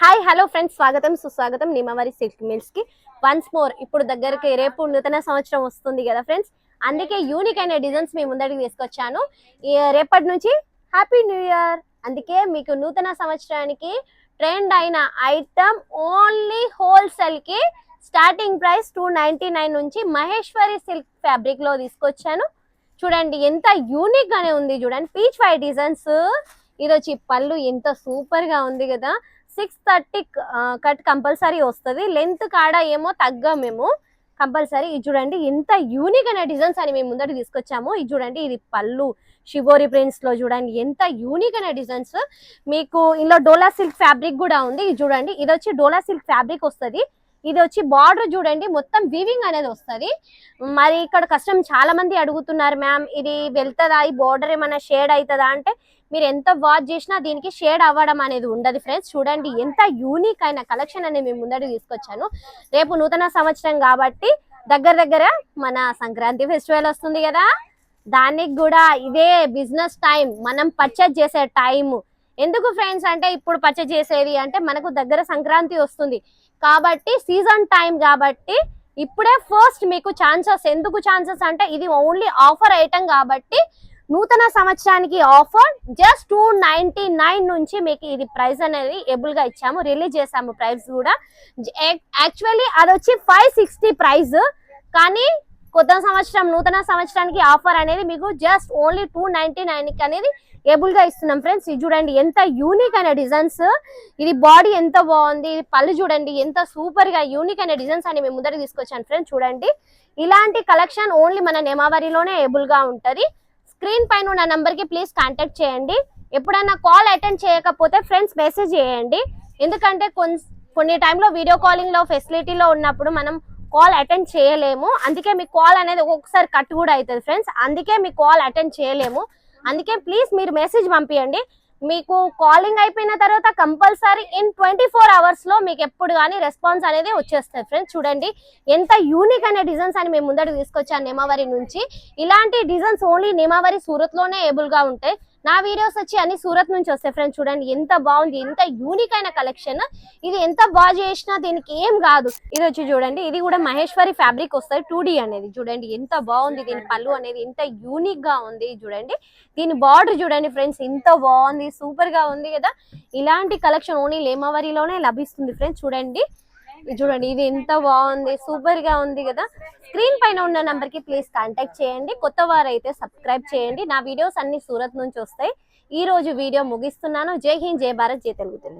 Hi hello friends, స్వాగతం సుస్వాగతం నిమవారి silk mills కి వన్స్ మోర్. ఇప్పుడు దగ్గరికి రేపు నూతన సంవత్సరం వస్తుంది కదా ఫ్రెండ్స్, అందుకే యూనిక్ అయిన డిజైన్స్ మీ ముందరికి తీసుకొచ్చాను. రేపటి నుంచి హ్యాపీ న్యూ ఇయర్. అందుకే మీకు నూతన సంవత్సరానికి ట్రెండ్ అయిన ఐటమ్ ఓన్లీ హోల్సేల్ కి స్టార్టింగ్ ప్రైస్ 299 నుంచి మహేశ్వరి సిల్క్ ఫ్యాబ్రిక్ లో తీసుకొచ్చాను. చూడండి ఎంత యూనిక్ గానే ఉంది. చూడండి పీచ్ వైట్ డిజైన్స్. ఇది వచ్చి పళ్ళు ఎంత సూపర్ గా ఉంది కదా. 630 కట్ కంపల్సరీ వస్తుంది. లెంత్ కాడ ఏమో తగ్గ మేము కంపల్సరీ. ఇది చూడండి ఎంత యూనిక్ అనే డిజైన్స్ అని మేము ముందర తీసుకొచ్చాము. ఇది చూడండి, ఇది పళ్ళు షిబోరి ప్రింట్స్ లో చూడండి ఎంత యూనిక్ అనే డిజైన్స్. మీకు ఇందులో డోలా సిల్క్ ఫ్యాబ్రిక్ కూడా ఉంది. ఇది చూడండి, ఇది వచ్చి డోలా సిల్క్ ఫ్యాబ్రిక్ వస్తుంది. ఇది వచ్చి బార్డర్ చూడండి మొత్తం వీవింగ్ అనేది వస్తుంది. మరి ఇక్కడ కస్టమర్ చాలా మంది అడుగుతున్నారు, మ్యామ్ ఇది వెళ్తుందా, ఈ బార్డర్ ఏమైనా షేడ్ అవుతుందా అంటే, మీరు ఎంత వాచ్ చేసినా దీనికి షేడ్ అవ్వడం అనేది ఉండదు ఫ్రెండ్స్. చూడండి ఎంత యూనిక్ అయిన కలెక్షన్ అనేది మేము ముందర తీసుకొచ్చాను. రేపు నూతన సంవత్సరం కాబట్టి దగ్గర మన సంక్రాంతి ఫెస్టివల్ వస్తుంది కదా, దానికి కూడా ఇదే బిజినెస్ టైం, మనం పర్చేజ్ చేసే టైం. ఎందుకు ఫ్రెండ్స్ అంటే, ఇప్పుడు పర్చేజ్ చేసేది అంటే మనకు దగ్గర సంక్రాంతి వస్తుంది కాబట్టి సీజన్ టైం కాబట్టి ఇప్పుడే ఫస్ట్ మీకు ఛాన్సెస్. ఎందుకు ఛాన్సెస్ అంటే, ఇది ఓన్లీ ఆఫర్ ఐటమ్ కాబట్టి నూతన సంవత్సరానికి ఆఫర్ జస్ట్ 299 నుంచి మీకు ఇది ప్రైస్ అనేది ఏబుల్ గా ఇచ్చాము, రిలీజ్ చేసాము. ప్రైస్ కూడా యాక్చువల్లీ అది వచ్చి 560 ప్రైస్, కానీ కొత్త సంవత్సరం నూతన సంవత్సరానికి ఆఫర్ అనేది మీకు జస్ట్ ఓన్లీ 299 అనేది ఏబుల్ గా ఇస్తున్నాం ఫ్రెండ్స్. ఇది చూడండి ఎంత యూనిక్ అయిన డిజైన్స్. ఇది బాడీ ఎంత బాగుంది, పళ్ళు చూడండి ఎంత సూపర్ గా యూనిక్ అయిన డిజైన్స్ అని మేము ముందర తీసుకొచ్చాను ఫ్రెండ్స్. చూడండి ఇలాంటి కలెక్షన్ ఓన్లీ మన నెమావరిలోనే ఏబుల్ గా ఉంటది. స్క్రీన్ పైన ఉన్న నంబర్ కి ప్లీజ్ కాంటాక్ట్ చేయండి. ఎప్పుడైనా కాల్ అటెండ్ చేయకపోతే ఫ్రెండ్స్ మెసేజ్ చేయండి. ఎందుకంటే కొన్ని టైంలో వీడియో కాలింగ్ లో ఫెసిలిటీలో ఉన్నప్పుడు మనం కాల్ అటెండ్ చేయలేము. అందుకే మీ కాల్ అనేది ఒక్కొక్కసారి కట్ కూడా అవుతుంది ఫ్రెండ్స్. అందుకే మీ కాల్ అటెండ్ చేయలేము. అందుకే ప్లీజ్ మీరు మెసేజ్ పంపించండి. మీకు కాలింగ్ అయిపోయిన తర్వాత కంపల్సరీ ఇన్ 24 hours లో మీకు ఎప్పుడు కానీ రెస్పాన్స్ అనేది వచ్చేస్తుంది ఫ్రెండ్స్. చూడండి ఎంత యూనిక్ అనే డిజైన్స్ అని మేము ముందర తీసుకొచ్చాను నేమావరి నుంచి. ఇలాంటి డిజైన్స్ ఓన్లీ నేమావరి సూరత్ లోనే ఏబుల్ గా ఉంటాయి. నా వీడియోస్ వచ్చి అన్ని సూరత్ నుంచి వస్తాయి ఫ్రెండ్స్. చూడండి ఎంత బాగుంది, ఎంత యూనిక్ అయిన కలెక్షన్. ఇది ఎంత బాగా చేసినా దీనికి ఏం కాదు. ఇది వచ్చి చూడండి, ఇది కూడా మహేశ్వరి ఫ్యాబ్రిక్ వస్తుంది 2D అనేది. చూడండి ఎంత బాగుంది, దీని పళ్ళు అనేది ఎంత యూనిక్ గా ఉంది. చూడండి దీని బార్డర్ చూడండి ఫ్రెండ్స్ ఎంత బాగుంది, సూపర్ గా ఉంది కదా. ఇలాంటి కలెక్షన్ ఓన్లీ నేమావరిలోనే లభిస్తుంది ఫ్రెండ్స్. చూడండి ఇది ఎంత బాగుంది, సూపర్ గా ఉంది కదా. స్క్రీన్ పైన ఉన్న నంబర్ కి ప్లీజ్ కాంటాక్ట్ చేయండి. కొత్త వారైతే సబ్స్క్రైబ్ చేయండి. నా వీడియోస్ అన్ని సూరత్ నుంచి వస్తాయి. ఈ రోజు వీడియో ముగిస్తున్నాను. జై హింద్, జై భారత్, జై తెలుగు.